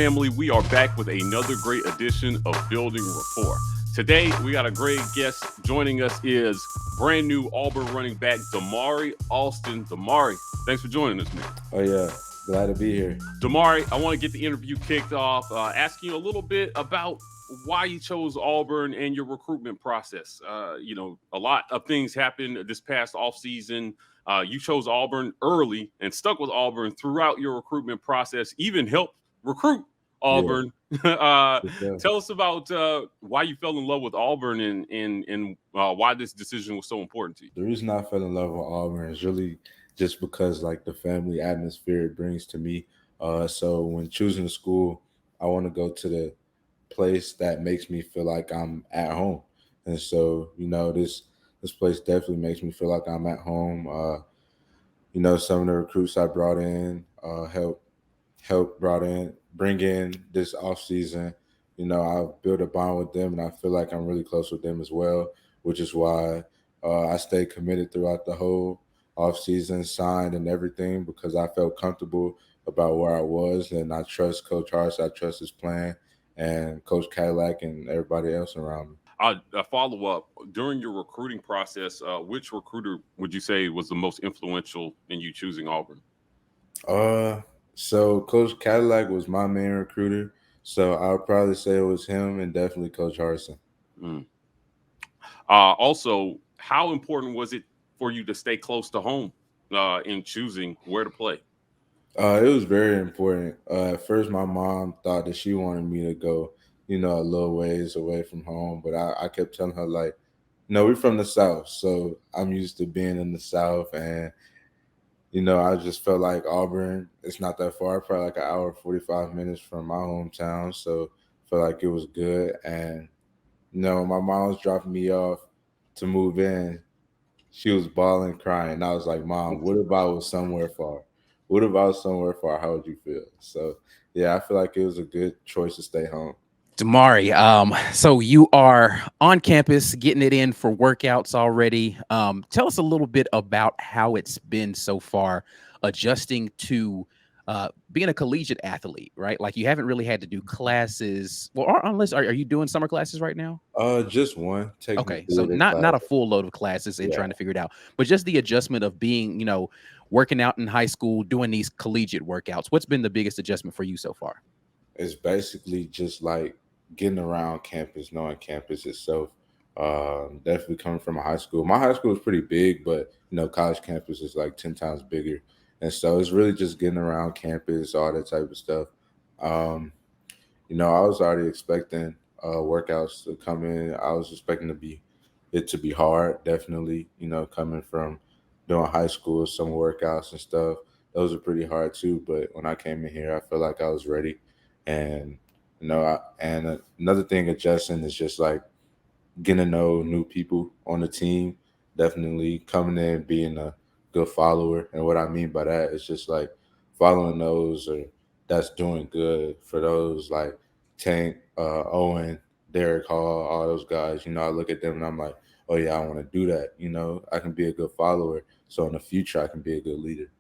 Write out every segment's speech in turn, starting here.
family. We are back with another great edition of Building Rapport. Today, we got a great guest. Joining us is brand new Auburn running back Damari Alston. Damari, thanks for joining us, man. Oh yeah, glad to be here. Damari, I want to get the interview kicked off, asking you a little bit about why you chose Auburn and your recruitment process. A lot of things happened this past offseason. You chose Auburn early and stuck with Auburn throughout your recruitment process, even helped recruit Yeah, Auburn. for sure. Tell us about why you fell in love with Auburn and why this decision was so important to you. The reason I fell in love with Auburn is really just because like the family atmosphere it brings to me. So when choosing a school, I want to go to the place that makes me feel like I'm at home. And so, this place definitely makes me feel like I'm at home. Some of the recruits I brought in bring in this off season. I've built a bond with them and I feel like I'm really close with them as well, which is why I stayed committed throughout the whole off season, signed and everything because I felt comfortable about where I was and I trust Coach Harsin, I trust his plan and Coach Cadillac and everybody else around me. A follow up during your recruiting process. Which recruiter would you say was the most influential in you choosing Auburn? Uh, so Coach Cadillac was my main recruiter, so I would probably say it was him and definitely Coach Harsin. Mm. Also, how important was it for you to stay close to home in choosing where to play? It was very important. At first, my mom thought that she wanted me to go, a little ways away from home, but I kept telling her like, no, we're from the South, so I'm used to being in the South, and I just felt like Auburn. It's not that far, probably like an hour 45 minutes from my hometown, so I felt like it was good. And my mom was dropping me off to move in. She was bawling, crying. I was like, Mom, what if I was somewhere far? What if I was somewhere far? How would you feel? So, yeah, I feel like it was a good choice to stay home. Damari, so you are on campus getting it in for workouts already. Tell us a little bit about how it's been so far adjusting to being a collegiate athlete, right? Like you haven't really had to do classes. Well, unless are you doing summer classes right now? Just one taking Okay, so theater class. not a full load of classes and Yeah, trying to figure it out, but just the adjustment of being, working out in high school, doing these collegiate workouts. What's been the biggest adjustment for you so far? it's basically just like getting around campus, knowing campus itself. Definitely coming from a high school. My high school is pretty big, but college campus is like 10 times bigger, and so it's really just getting around campus, all that type of stuff. Um, I was already expecting workouts to come in. I was expecting it to be hard, definitely. Coming from doing high school, some workouts and stuff, those are pretty hard too. But when I came in here, I felt like I was ready, and another thing adjusting is just like getting to know new people on the team. Definitely coming in being a good follower, and what I mean by that is just like following those or that's doing good for those like Tank, Owen, Derek Hall, all those guys. I look at them and I'm like, oh yeah, I want to do that. I can be a good follower, so in the future I can be a good leader.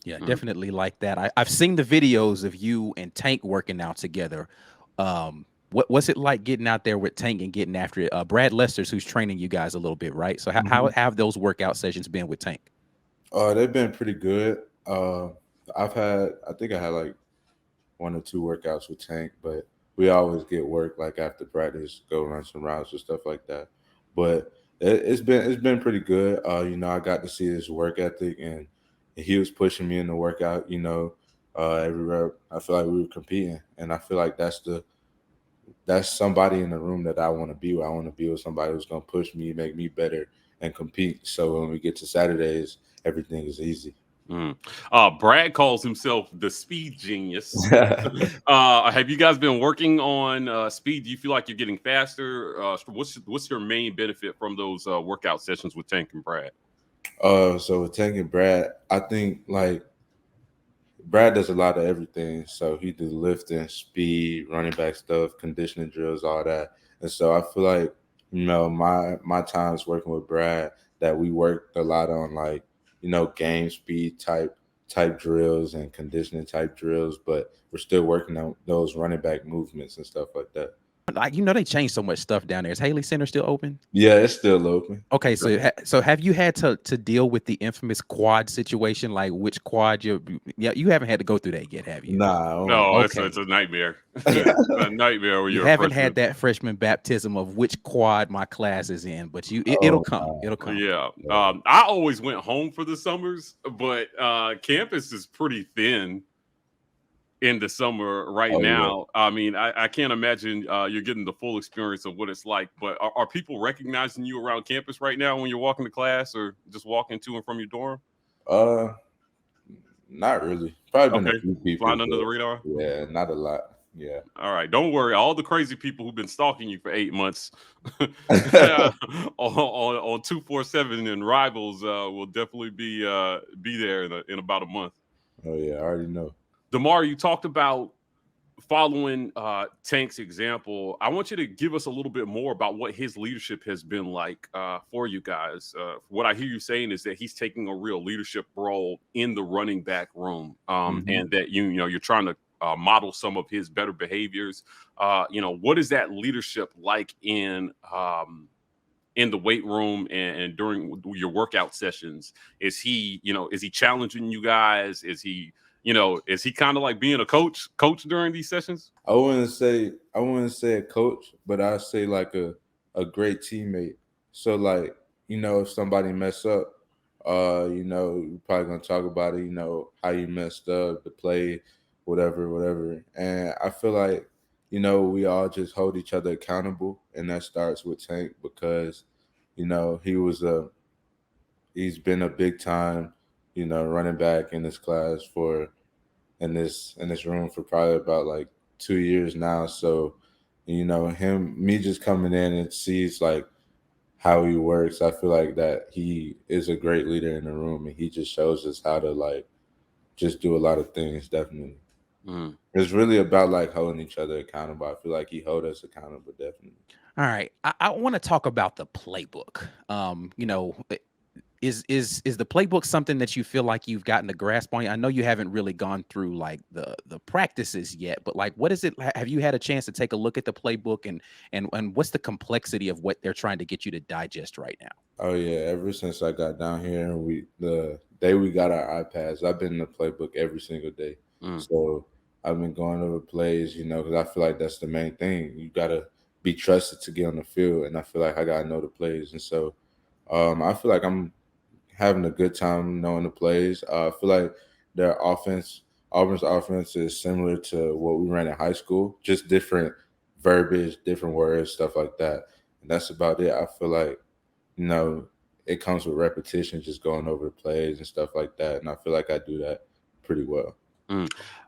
Yeah, Mm. definitely like that. I've seen the videos of you and Tank working out together. What's it like getting out there with Tank and getting after it? Brad Lester's who's training you guys a little bit, right? So how have those workout sessions been with Tank? They've been pretty good. I think I had like one or two workouts with Tank, but we always get work like after practice, go run some rounds or stuff like that. But it's been pretty good. I got to see his work ethic, and he was pushing me in the workout. Every rep, I feel like we were competing, and I feel like that's somebody in the room that I want to be with. I want to be with somebody who's gonna push me, make me better, and compete. So when we get to Saturdays, everything is easy. Mm. Brad calls himself the speed genius. Have you guys been working on speed? Do you feel like you're getting faster? What's your main benefit from those workout sessions with Tank and Brad? So with Tank and Brad, I think like Brad does a lot of everything. So he do lifting, speed, running back stuff, conditioning drills, all that. And so I feel like, my times working with Brad that we worked a lot on like, game speed type drills and conditioning type drills, but we're still working on those running back movements and stuff like that. Like, they changed so much stuff down there. Is Haley Center still open? Yeah, it's still open. Okay, so have you had to deal with the infamous quad situation? Like, which quad you haven't had to go through that yet, have you? Nah. No, okay. it's a nightmare. It's a nightmare. Where You you're haven't freshman. had that freshman baptism of which quad my class is in, but it'll come. It'll come. Yeah. I always went home for the summers, but campus is pretty thin in the summer right now. Yeah. I mean, I can't imagine you're getting the full experience of what it's like, but are people recognizing you around campus right now when you're walking to class or just walking to and from your dorm? Not really. Probably been Okay. a few people. Flying under the radar? Yeah, not a lot. Yeah. All right. Don't worry. All the crazy people who've been stalking you for 8 months on 247 and Rivals will definitely be there in about a month. Oh, yeah. I already know. Damari, you talked about following Tank's example. I want you to give us a little bit more about what his leadership has been like for you guys. What I hear you saying is that he's taking a real leadership role in the running back room, and that you're trying to model some of his better behaviors. What is that leadership like in the weight room and during your workout sessions? Is he challenging you guys? Is he kind of like being a coach during these sessions? I wouldn't say a coach, but I say like a great teammate. So like, if somebody mess up, you're probably gonna talk about it, how you messed up, the play, whatever. And I feel like, we all just hold each other accountable, and that starts with Tank because, he's been a big time, running back in this class in this room for probably about like 2 years now. So, me just coming in and sees like how he works. I feel like that he is a great leader in the room, and he just shows us how to like just do a lot of things. Definitely. It's really about like holding each other accountable. I feel like he held us accountable, definitely. All right. I want to talk about the playbook. Is the playbook something that you feel like you've gotten a grasp on? I know you haven't really gone through like the practices yet, but like, what is it? Have you had a chance to take a look at the playbook and what's the complexity of what they're trying to get you to digest right now? Oh yeah, ever since I got down here, the day we got our iPads, I've been in the playbook every single day. So I've been going over plays, because I feel like that's the main thing. You gotta be trusted to get on the field, and I feel like I gotta know the plays. And so I feel like I'm having a good time knowing the plays. I feel like Auburn's offense is similar to what we ran in high school, just different verbiage, different words, stuff like that. And that's about it. I feel like, it comes with repetition, just going over the plays and stuff like that. And I feel like I do that pretty well.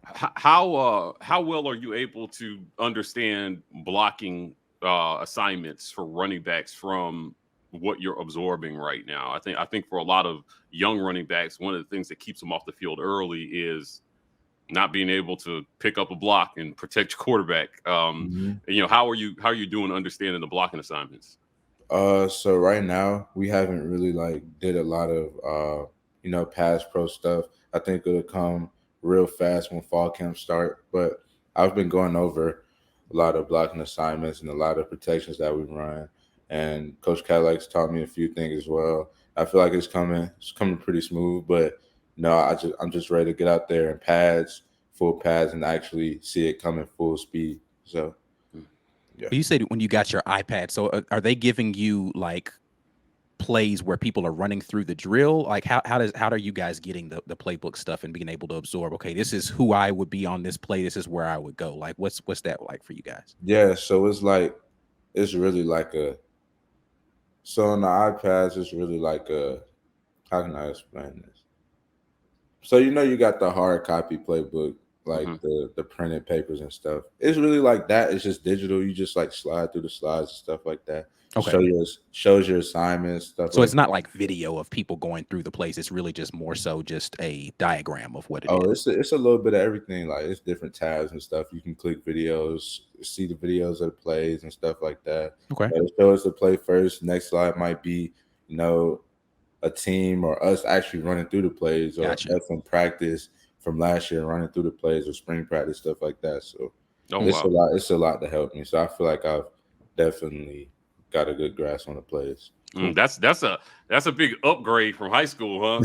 How well are you able to understand blocking assignments for running backs from what you're absorbing right now? I think for a lot of young running backs, one of the things that keeps them off the field early is not being able to pick up a block and protect your quarterback. How are you doing understanding the blocking assignments? So right now we haven't really like did a lot of pass pro stuff. I think it'll come real fast when fall camp start, but I've been going over a lot of blocking assignments and a lot of protections that we run. And Coach Cadillac's taught me a few things as well. I feel like it's coming pretty smooth, but I'm just ready to get out there and full pads, and actually see it coming full speed. So, yeah. You said when you got your iPad, so are they giving you like plays where people are running through the drill? Like how are you guys getting the playbook stuff and being able to absorb, okay, this is who I would be on this play, this is where I would go? Like what's that like for you guys? Yeah, so it's really like so on the iPads, it's really like how can I explain this? So you got the hard copy playbook, like the printed papers and stuff. It's really like that. It's just digital. You just like slide through the slides and stuff like that. Okay. Shows your assignments, stuff. So it's not like video of people going through the plays. It's really just more so just a diagram of what it is. It's a little bit of everything. Like it's different tabs and stuff. You can click videos, see the videos of the plays and stuff like that. Okay. It'll show us the play first. Next slide might be, a team or us actually running through the plays, or Gotcha. us in practice from last year running through the plays, or spring practice, stuff like that. So Oh it's a wow. lot. It's a lot to help me. So I feel like I've definitely got a good grasp on the plays. Cool. That's a big upgrade from high school, huh?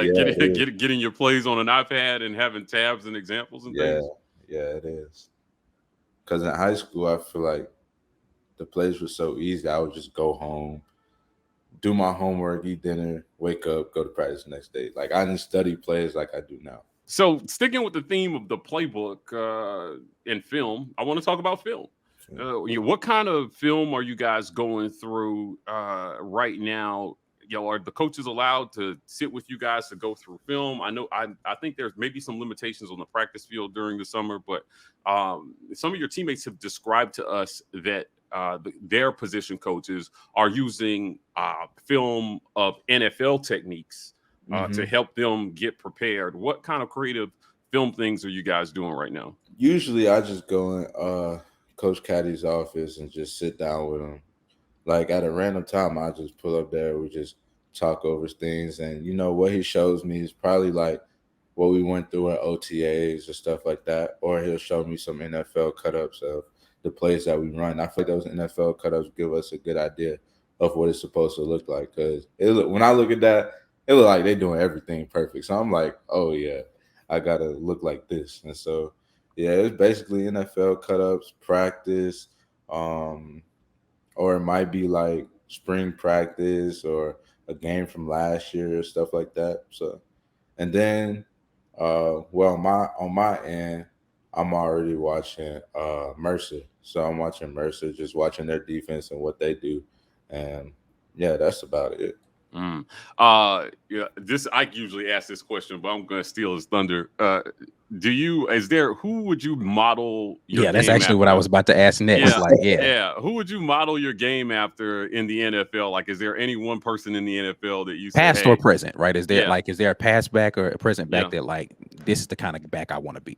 Yeah, it is. Getting your plays on an iPad and having tabs and examples and Yeah, things. yeah, it is. Because in high school, I feel like the plays were so easy. I would just go home, do my homework, eat dinner, wake up, go to practice the next day. Like I didn't study plays like I do now. So sticking with the theme of the playbook and film, I want to talk about film. What kind of film are you guys going through right now? Are the coaches allowed to sit with you guys to go through film? I know I think there's maybe some limitations on the practice field during the summer, but some of your teammates have described to us that their position coaches are using film of NFL techniques to help them get prepared. What kind of creative film things are you guys doing right now? Usually, I just go in Coach Caddy's office and just sit down with him. Like at a random time, I just pull up there. We just talk over things, and what he shows me is probably like what we went through in OTAs or stuff like that, or he'll show me some NFL cut-ups of the plays that we run. I feel like those NFL cut-ups give us a good idea of what it's supposed to look like, because when I look at that, it look like they're doing everything perfect. So I'm like, oh yeah, I gotta look like this. And so yeah, it's basically NFL cut-ups, practice, or it might be like spring practice or a game from last year or stuff like that. So, and then, well, on my end, I'm already watching Mercer. So I'm watching Mercer, just watching their defense and what they do, and yeah, that's about it. Yeah, this I usually ask this question, but I'm gonna steal his thunder. Who would you model your Yeah, that's game actually what I after? was about to ask next. Yeah, Like, yeah, yeah. Who would you model your game after in the NFL? Like, is there any one person in the NFL that you say, past or hey, present, right? Is there yeah, is there a past back or a present back yeah, that like this is the kind of back I want to be?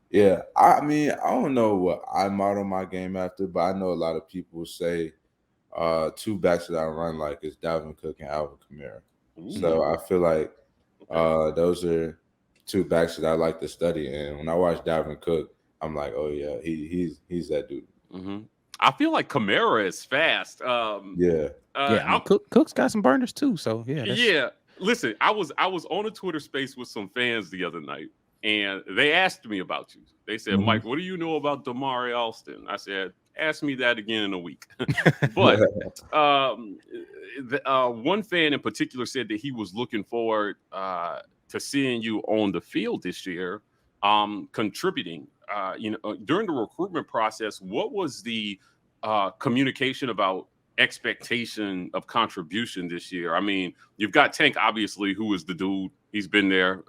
Yeah, I mean, I don't know what I model my game after, but I know a lot of people say two backs that I run like is Dalvin Cook and Alvin Kamara. Ooh, So I feel like okay. those are two backs that I like to study. And when I watch Dalvin Cook, I'm like, oh yeah, he's that dude. hmm I feel like Kamara is fast. Yeah. Yeah, I mean Cook's got some burners too, so yeah, that's Yeah. Listen, I was on a Twitter space with some fans the other night, and they asked me about you. They said, Mhm. Mike, what do you know about Damari Alston? I said, ask me that again in a week. But um, one fan in particular said that he was looking forward to seeing you on the field this year, contributing. During the recruitment process, what was the communication about expectation of contribution this year? I mean, you've got Tank, obviously, who is the dude. He's been there.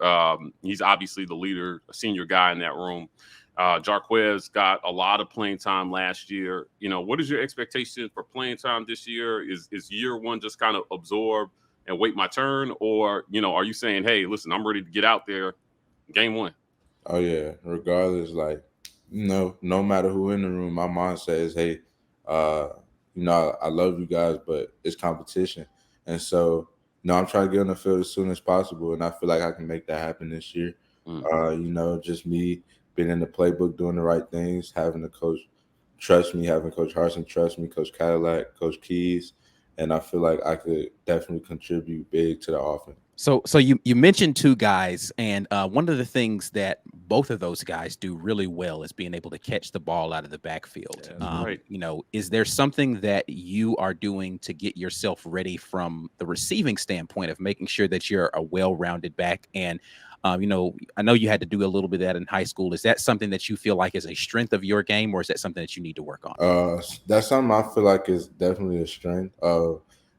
He's obviously the leader, a senior guy in that room. Jarquez got a lot of playing time last year. What is your expectation for playing time this year? Is year one just kind of absorb and wait my turn? Or, are you saying, hey, listen, I'm ready to get out there game one? Oh yeah. Regardless, like, no matter who in the room, my mind says, hey, uh, I love you guys, but it's competition. And so, I'm trying to get on the field as soon as possible. And I feel like I can make that happen this year. Mm. Just me being in the playbook, doing the right things, having the coach trust me, having Coach Harsin trust me, Coach Cadillac, Coach Keys. And I feel like I could definitely contribute big to the offense. So you mentioned two guys, and one of the things that both of those guys do really well is being able to catch the ball out of the backfield. Yeah, that's right. Is there something that you are doing to get yourself ready from the receiving standpoint of making sure that you're a well-rounded back? And I know you had to do a little bit of that in high school. Is that something that you feel like is a strength of your game, or is that something that you need to work on? That's something I feel like is definitely a strength.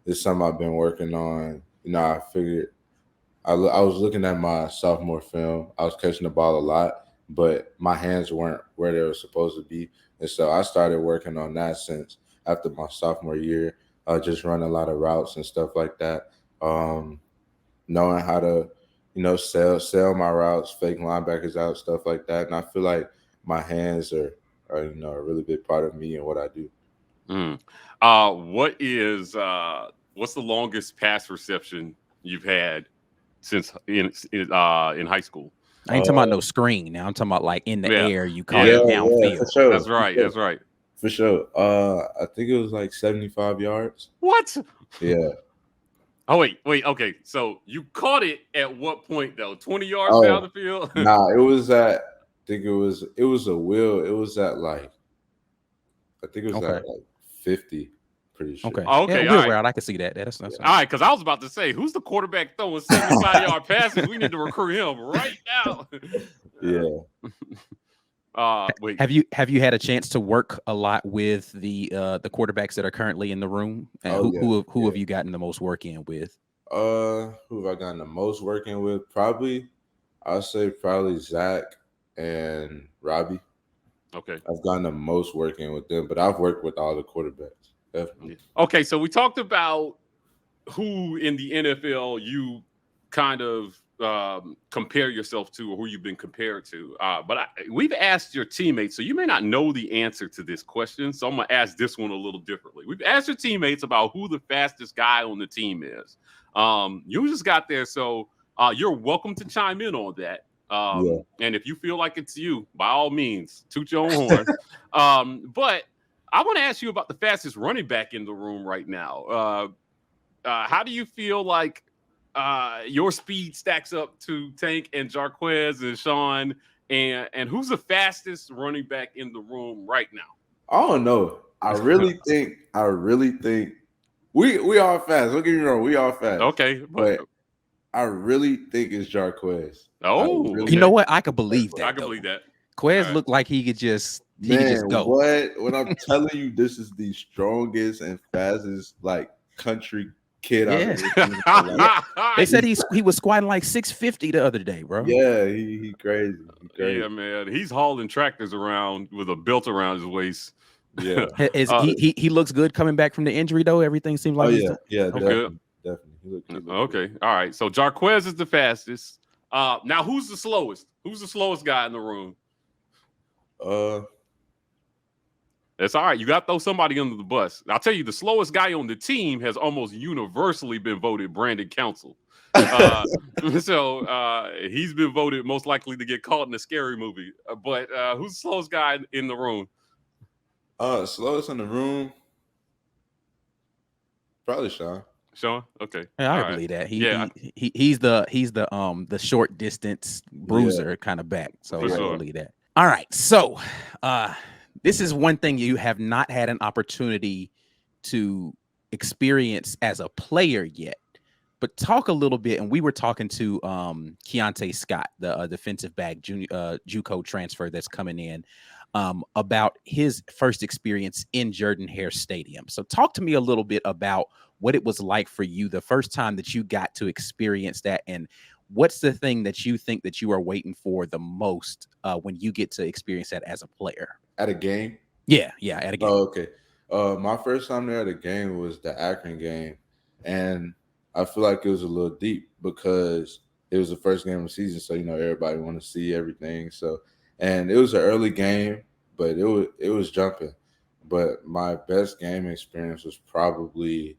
It's something I've been working on. I figured I was looking at my sophomore film. I was catching the ball a lot, but my hands weren't where they were supposed to be. And so I started working on that since after my sophomore year, just running a lot of routes and stuff like that. Knowing how to, sell my routes, fake linebackers out, stuff like that. And I feel like my hands are a really big part of me and what I do. Mm. What's the longest pass reception you've had since in high school. I ain't talking about no screen now. I'm talking about like in the Yeah. air. You caught Yeah. it Yeah, downfield. for sure. That's right. That's right. For sure. I think it was like 75 yards. What? Yeah. Oh wait. Okay, so you caught it at what point though? 20 yards down Oh, the field? nah, it was at, I think it was a wheel. It was at like, I think it was Okay. at like 50, pretty sure. Okay. Okay, Yeah, all wheel right. route. I can see that. That's All right, because I was about to say, who's the quarterback throwing 75-yard passes? We need to recruit him right now. Yeah. Wait. Have you had a chance to work a lot with the quarterbacks that are currently in the room? And who have you gotten the most work in with? Who have I gotten the most working with? Probably, I'll say probably Zach and Robbie. Okay. I've gotten the most working with them, but I've worked with all the quarterbacks. Definitely. Okay, so we talked about who in the NFL you kind of compare yourself to, or who you've been compared to. But we've asked your teammates, so you may not know the answer to this question. So I'm going to ask this one a little differently. We've asked your teammates about who the fastest guy on the team is. You just got there, so you're welcome to chime in on that. And if you feel like it's you, by all means, toot your own horn. But I want to ask you about the fastest running back in the room right now. How do you feel like your speed stacks up to Tank and Jarquez and Sean? And who's the fastest running back in the room right now? I don't know. I really think we are fast. Don't get me wrong, we are fast. Okay, but I really think it's Jarquez. Oh, you know what? I could believe that. I can believe that. Quez looked like he could just go. What I'm telling you, this is the strongest and fastest like country kid I've ever seen. They said he was squatting like 650 the other day, bro. Yeah, he crazy. Yeah, man. He's hauling tractors around with a belt around his waist. Yeah. He looks good coming back from the injury though. Everything seems like definitely. Okay. All right. So Jarquez is the fastest. Now who's the slowest? Who's the slowest guy in the room? That's all right. You got to throw somebody under the bus. I'll tell you, the slowest guy on the team has almost universally been voted Brandon Council. So he's been voted most likely to get caught in a scary movie. But who's the slowest guy in the room? Slowest in the room, probably Sean. Sean, okay. Yeah, I believe that. He's the short distance bruiser kind of back. So I believe that. All right. So this is one thing you have not had an opportunity to experience as a player yet. But talk a little bit, and we were talking to Keontae Scott, the defensive back JUCO transfer that's coming in, about his first experience in Jordan-Hare Stadium. So talk to me a little bit about what it was like for you the first time that you got to experience that, and what's the thing that you think that you are waiting for the most when you get to experience that as a player? At a game? Yeah, at a game. Oh, okay. My first time there at a game was the Akron game, and I feel like it was a little deep because it was the first game of the season, so everybody want to see everything. So, and it was an early game, but it was jumping. But my best game experience was probably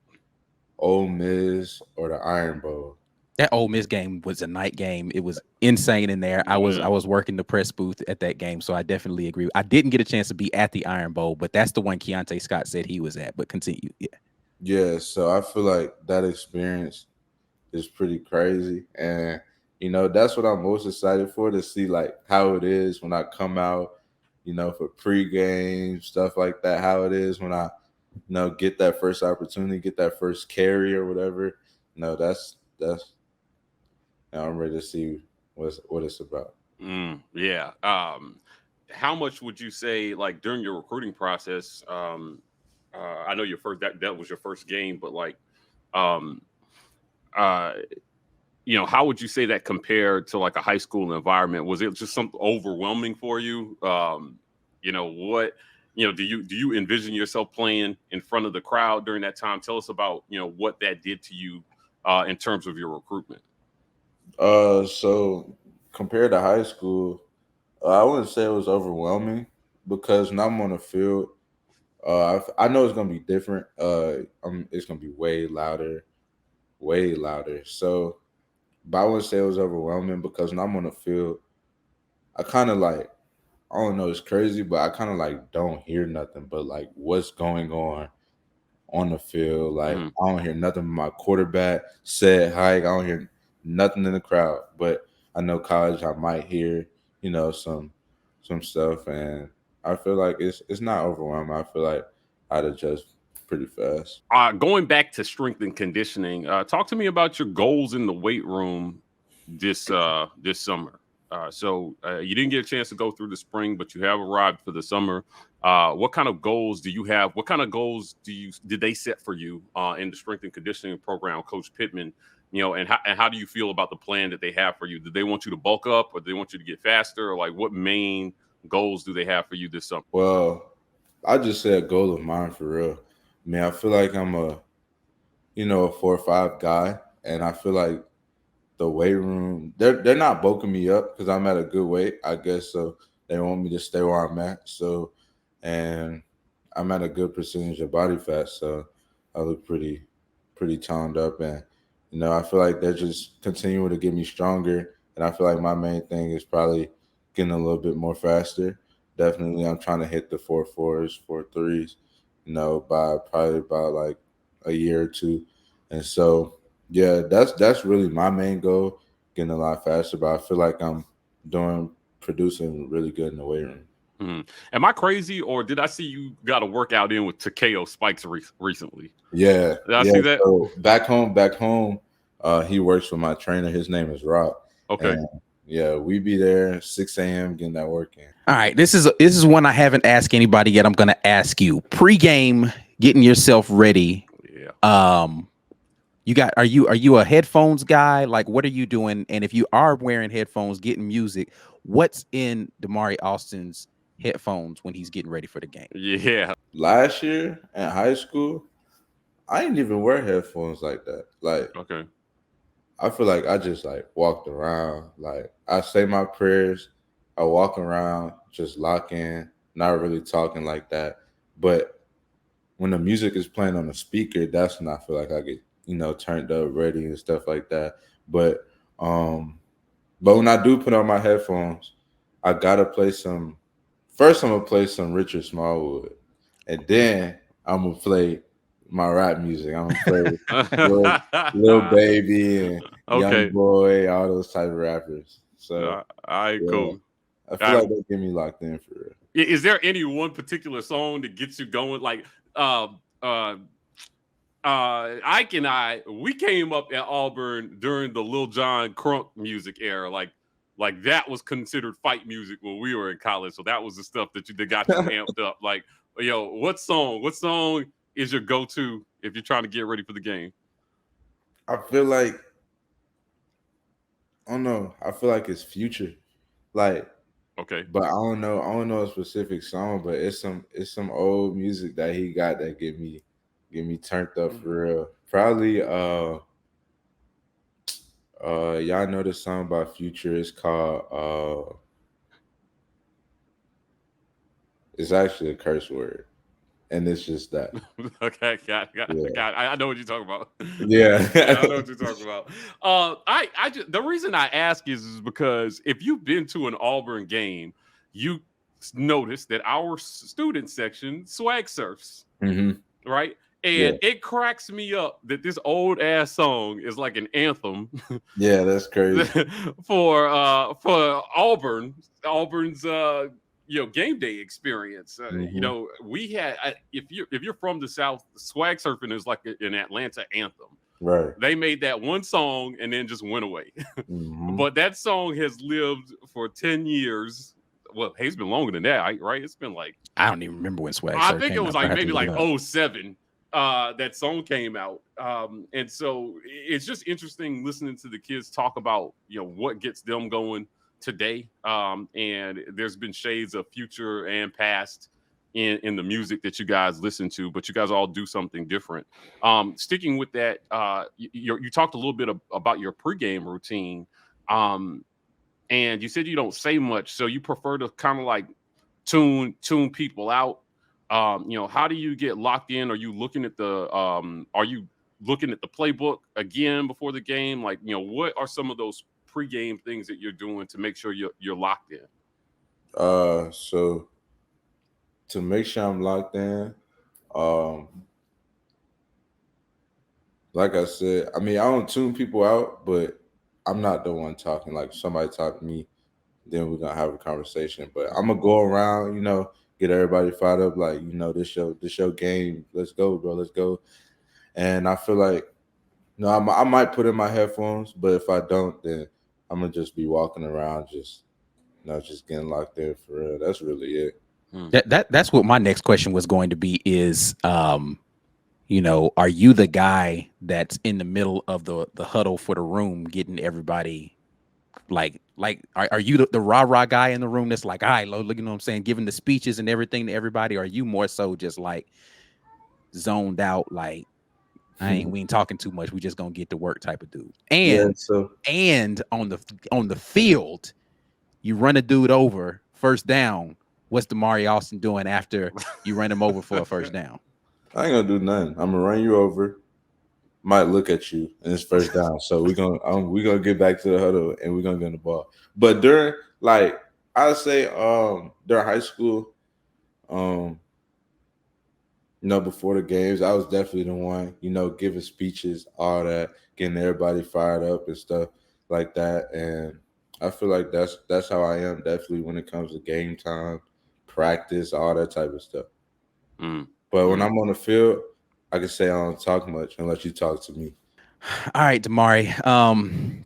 Ole Miss or the Iron Bowl. That Ole Miss game was a night game. It was insane in there. I was working the press booth at that game, so I definitely agree. I didn't get a chance to be at the Iron Bowl, but that's the one Keontae Scott said he was at. But continue, Yeah, so I feel like that experience is pretty crazy, and that's what I'm most excited for, to see like how it is when I come out, for pregame stuff like that. How it is when I, get that first opportunity, get that first carry or whatever. That's. I'm ready to see what it's about. Yeah. How much would you say, like during your recruiting process? I know that was your first game, but like, how would you say that compared to like a high school environment? Was it just something overwhelming for you? Do you envision yourself playing in front of the crowd during that time? Tell us about, what that did to you in terms of your recruitment. So compared to high school, I wouldn't say it was overwhelming, because when I'm on the field, I know it's gonna be different. It's gonna be way louder. way louder. So, but I wouldn't say it was overwhelming because when I'm on the field, I kind of like, I don't know, it's crazy, but I kind of like don't hear nothing but like what's going on the field. Like Mm-hmm. I don't hear nothing but my quarterback said hike. I don't hear nothing in the crowd. But I know college I might hear, some stuff, and I feel like it's not overwhelming. I feel like I'd adjust pretty fast. Going back to strength and conditioning, talk to me about your goals in the weight room this summer. So you didn't get a chance to go through the spring, but you have arrived for the summer. What kind of goals do you have? What kind of goals did they set for you in the strength and conditioning program, Coach Pittman? And how do you feel about the plan that they have for you? Did they want you to bulk up, or do they want you to get faster? Or like, what main goals do they have for you this summer? Well, I just say a goal of mine for real. I mean, I feel like I'm a 4 or 5 guy, and I feel like the weight room, they're not bulking me up because I'm at a good weight, I guess. So they want me to stay where I'm at. So, and I'm at a good percentage of body fat, so I look pretty toned up, and I feel like they're just continuing to get me stronger. And I feel like my main thing is probably getting a little bit more faster. Definitely, I'm trying to hit the 4.4s, 4.3s, by probably about like a year or two, and so. Yeah, that's really my main goal, getting a lot faster. But I feel like I'm producing really good in the weight room. Mm-hmm. Am I crazy, or did I see you got a workout in with Takeo Spikes recently? Yeah, Did I see that? So back home, he works with my trainer. His name is Rob. Okay. And yeah, we be there 6 a.m. getting that work in. All right, this is one I haven't asked anybody yet. I'm going to ask you. Pre-game, getting yourself ready. Yeah. Are you a headphones guy? Like, what are you doing? And if you are wearing headphones, getting music, what's in Damari Alston's headphones when he's getting ready for the game? Yeah. Last year in high school, I didn't even wear headphones like that. Like, Okay. I feel like I just like walked around. Like I say my prayers, I walk around, just lock in, not really talking like that. But when the music is playing on the speaker, that's when I feel like I get, turned up, ready and stuff like that. But when I do put on my headphones, I gotta play some. First, I'm gonna play some Richard Smallwood, and then I'm gonna play my rap music. I'm gonna play Lil Baby and Young Okay. Boy, all those type of rappers. So All right, yeah, cool. I feel like they get me locked in for real. Is there any one particular song that gets you going? Like, Ike and we came up at Auburn during the Lil Jon Crunk music era. Like that was considered fight music when we were in college. So that was the stuff that got you amped up. Like, what song is your go-to if you're trying to get ready for the game? I feel like, I don't know. I feel like it's Future. Like, Okay. but I don't know a specific song, but it's some old music that he got that get me turned up for real. Probably y'all know the song by Future. It's called it's actually a curse word. And it's just that. Okay, got I know what you're talking about. Yeah. I know what you're talking about. I just, the reason I ask is because if you've been to an Auburn game, you notice that our student section swag surfs, right? And it cracks me up that this old ass song is like an anthem. Yeah, that's crazy. for Auburn's game day experience. We had if you're from the South, swag surfing is like an Atlanta anthem. Right. They made that one song and then just went away. But that song has lived for 10 years. Well, hey, it's been longer than that, right? It's been like, I don't even remember when swag. I think it was like maybe like 07. That song came out. And so it's just interesting listening to the kids talk about, what gets them going today. And there's been shades of future and past in the music that you guys listen to, but you guys all do something different. Sticking with that, you talked a little bit about your pregame routine. And you said you don't say much, so you prefer to kind of like tune people out. How do you get locked in? Are you looking at the looking at the playbook again before the game? Like, what are some of those pregame things that you're doing to make sure you're locked in? So to make sure I'm locked in, um, like I said, I mean, I don't tune people out, but I'm not the one talking. Like somebody talk to me, then we're gonna have a conversation. But I'm gonna go around, get everybody fired up. Like, this your game. Let's go, bro. Let's go. And I feel like, I might put in my headphones, but if I don't, then I'm gonna just be walking around, just getting locked in for real. That's really it. That's what my next question was going to be is, are you the guy that's in the middle of the huddle for the room, getting everybody like are you the rah-rah guy in the room that's like, all right, look, what I'm saying, giving the speeches and everything to everybody? Or are you more so just like zoned out, like, we ain't talking too much, we just gonna get to work type of dude? And on the field, you run a dude over, first down, what's Damari Alston doing after you run him over for a first down? I ain't gonna do nothing. I'm gonna run you over, might look at you, and it's first down. So we're gonna get back to the huddle and we're gonna get the ball. But during, like, I would say during high school, before the games, I was definitely the one, giving speeches, all that, getting everybody fired up and stuff like that. And I feel like that's how I am definitely when it comes to game time, practice, all that type of stuff. But when I'm on the field, I can say I don't talk much unless you talk to me. All right, Damari.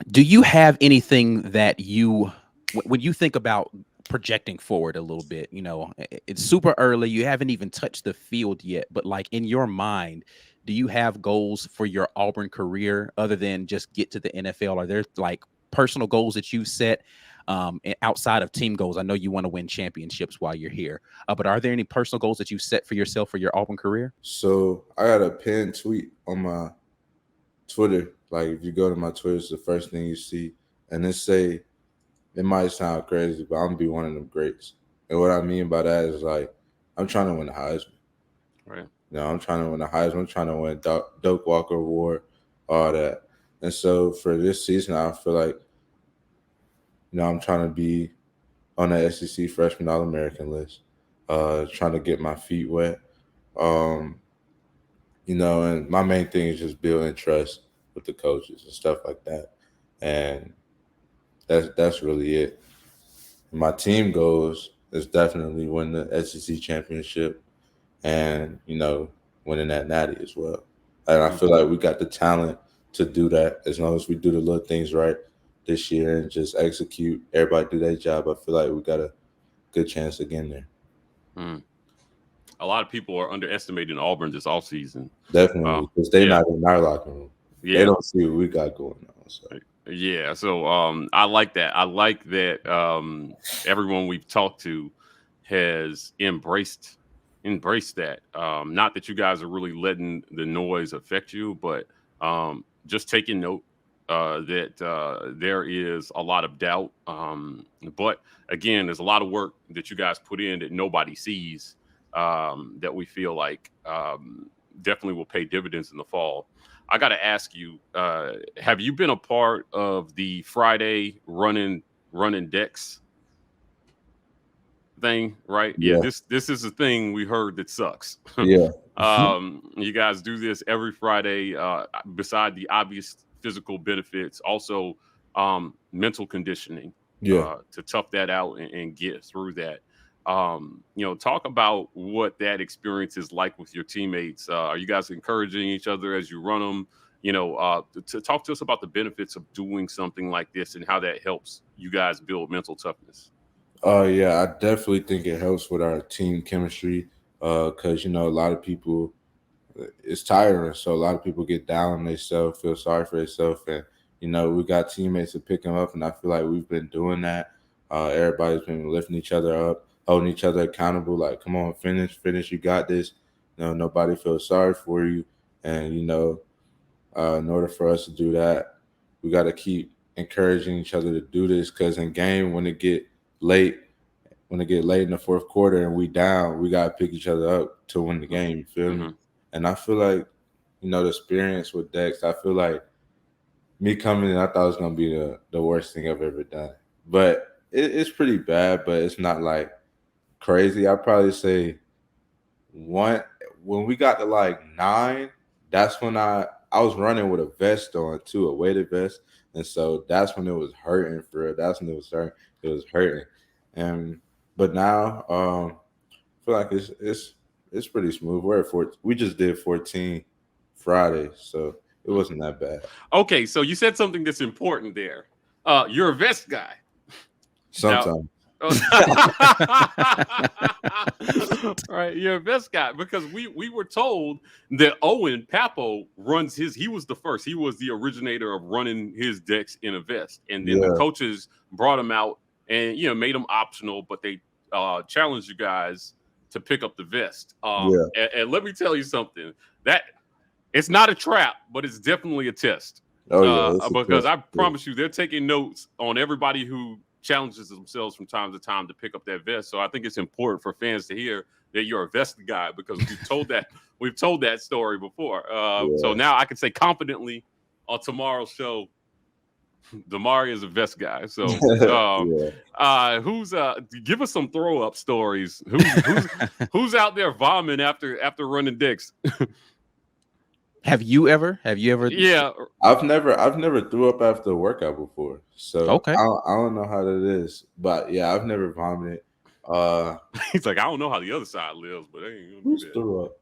Do you have anything that when you think about projecting forward a little bit, it's super early, you haven't even touched the field yet, but like in your mind, do you have goals for your Auburn career other than just get to the NFL? Are there like personal goals that you set outside of team goals? I know you want to win championships while you're here, but are there any personal goals that you set for yourself for your Auburn career? So I got a pinned tweet on my Twitter. Like, if you go to my Twitter, it's the first thing you see, and it might sound crazy, but I'm gonna be one of them greats. And what I mean by that is, like, I'm trying to win the Heisman. Right. I'm trying to win the Heisman. I'm trying to win Doak Walker Award, all that. And so for this season, I feel like, I'm trying to be on the SEC Freshman All-American list, trying to get my feet wet. And my main thing is just building trust with the coaches and stuff like that. And that's really it. My team goals is definitely win the SEC championship and, winning that natty as well. And I feel like we got the talent to do that as long as we do the little things right this year and just execute. Everybody do their job. I feel like we got a good chance of getting there. A lot of people are underestimating Auburn this offseason. Definitely, because they're not in our locker room. Yeah. They don't see what we got going on. So. Yeah, so I like that. I like that everyone we've talked to has embraced that. Not that you guys are really letting the noise affect you, but just taking note that there is a lot of doubt. But again, there's a lot of work that you guys put in that nobody sees, that we feel like definitely will pay dividends in the fall. I got to ask you, have you been a part of the Friday running decks thing? Right? Yeah. This is a thing we heard that sucks. Yeah. You guys do this every Friday. Beside the obvious physical benefits, also mental conditioning. To tough that out and get through that. Talk about what that experience is like with your teammates. Are you guys encouraging each other as you run them? To talk to us about the benefits of doing something like this and how that helps you guys build mental toughness. Yeah, I definitely think it helps with our team chemistry because, a lot of people, it's tiring. So a lot of people get down on themselves, feel sorry for themselves. And, we got teammates to pick them up. And I feel like we've been doing that. Everybody's been lifting each other up, holding each other accountable. Like, come on, finish. You got this. Nobody feels sorry for you. And, in order for us to do that, we got to keep encouraging each other to do this because in game, when it get late in the fourth quarter and we down, we got to pick each other up to win the game. You feel me? And I feel like, the experience with Dex, I feel like me coming in, I thought it was gonna be the worst thing I've ever done. But it's pretty bad, but it's not like crazy. I'd probably say one when we got to like 9, that's when I was running with a vest on too, a weighted vest. And so that's when it was hurting for real. That's when it was hurting. And but now I feel like it's pretty smooth. We just did 14 Friday, so it wasn't that bad. Okay, so you said something that's important there. You're a vest guy. Sometimes. All right, you're a vest guy because we were told that Owen Papo runs his. He was the first. He was the originator of running his decks in a vest, and then the coaches brought him out and made them optional, but they challenged you guys to pick up the vest. And let me tell you something, that it's not a trap, but it's definitely a test. Because I promise you, they're taking notes on everybody who challenges themselves from time to time to pick up that vest. So I think it's important for fans to hear that you're a vest guy, because we've told that story before. So now I can say confidently on tomorrow's show, Damari is a vest guy. So who's give us some throw up stories. Who's out there vomiting after running dicks? Have you ever? Yeah, I've never threw up after a workout before, so okay. I don't know how that is, but yeah, I've never vomited. He's like, I don't know how the other side lives, but I ain't gonna do that. Threw up?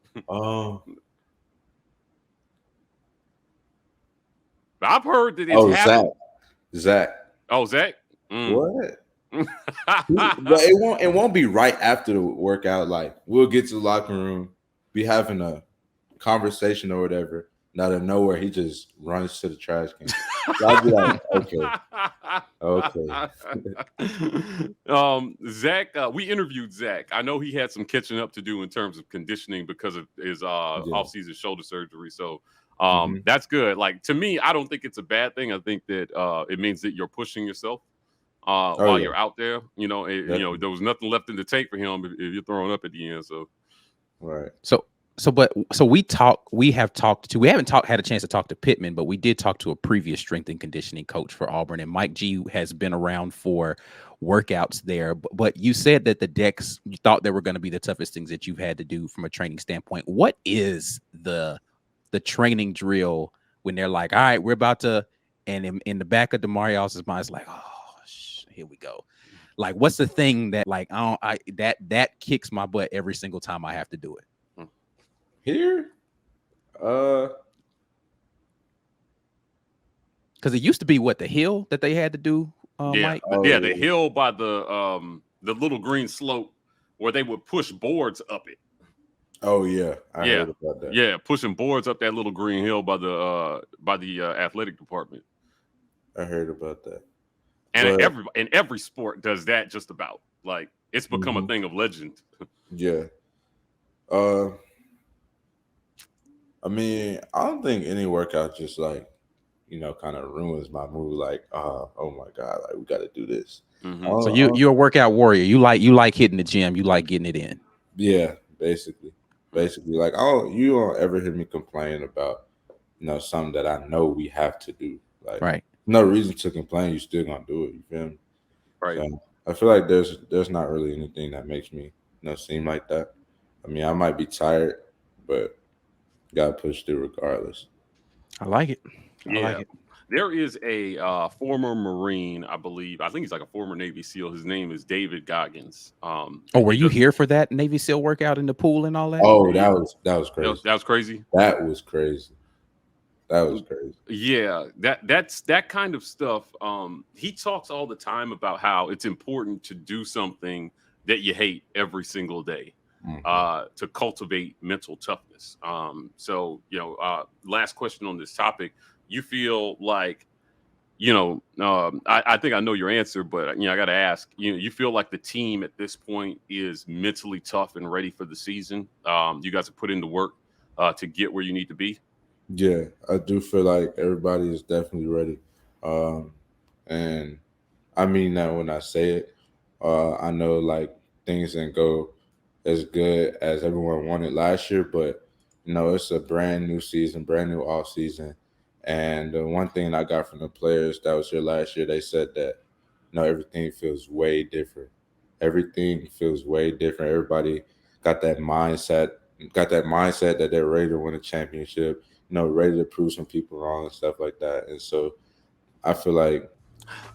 I've heard that it's happened. Zach. Oh, Zach. What? But it won't be right after the workout. Like, we'll get to the locker room, be having a conversation or whatever, and out of nowhere he just runs to the trash can. So I'll be like, okay. Zach, we interviewed Zach. I know he had some catching up to do in terms of conditioning because of his off-season shoulder surgery. So that's good. Like, to me, I don't think it's a bad thing. I think that it means that you're pushing yourself while you're out there. There was nothing left in the tank for him if you're throwing up at the end. So right. We haven't had a chance to talk to Pittman, but we did talk to a previous strength and conditioning coach for Auburn, and Mike G has been around for workouts there. But you said that the decks, you thought they were going to be the toughest things that you've had to do from a training standpoint. What is the training drill when they're like, all right, we're about to, and in the back of Damari Alston's mind is like, oh, here we go. Like, what's the thing that like that kicks my butt every single time I have to do it? Here, because it used to be the hill that they had to do. Mike? The hill by the little green slope where they would push boards up it. Oh yeah, I heard about that. Yeah, pushing boards up that little green hill by the athletic department. I heard about that. And every sport does that just about. Like, it's become a thing of legend. Yeah. I mean, I don't think any workout just like, kind of ruins my mood. Like, oh my God, like we got to do this. So you're a workout warrior. You like hitting the gym. You like getting it in. Yeah, basically. Like, you don't ever hear me complain about, something that I know we have to do. Like, right. No reason to complain. You still gonna do it. You feel me? Right. So I feel like there's not really anything that makes me, seem like that. I mean, I might be tired, but gotta push through regardless. I like it. There is a former Marine, I believe. I think he's like a former Navy SEAL. His name is David Goggins. Were you here for that Navy SEAL workout in the pool and all that? Oh, that was crazy. That was crazy. That was crazy. Yeah, that's that kind of stuff. He talks all the time about how it's important to do something that you hate every single day. To cultivate mental toughness. So, last question on this topic. You feel like, I think I know your answer, but, I got to ask, you feel like the team at this point is mentally tough and ready for the season? You guys have put in the work to get where you need to be? Yeah, I do feel like everybody is definitely ready. And I mean that when I say it. I know like things didn't go as good as everyone wanted last year, but It's a brand new season, brand new off season. And the one thing I got from the players that was here last year, they said that everything feels way different. Everything feels way different. Everybody got that mindset, that they're ready to win a championship, ready to prove some people wrong and stuff like that. And so I feel like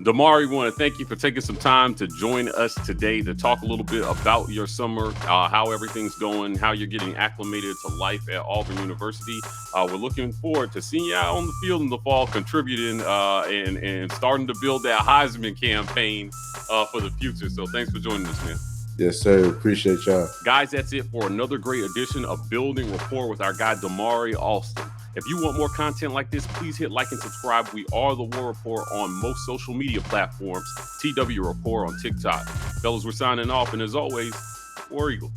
Damari, we want to thank you for taking some time to join us today to talk a little bit about your summer, how everything's going, how you're getting acclimated to life at Auburn University. We're looking forward to seeing you out on the field in the fall, contributing and starting to build that Heisman campaign for the future. So thanks for joining us, man. Yes, sir. Appreciate y'all. Guys, that's it for another great edition of Building Rapport with our guy, Damari Alston. If you want more content like this, please hit like and subscribe. We are the War Report on most social media platforms, TW Rapport on TikTok. Fellas, we're signing off, and as always, War Eagle.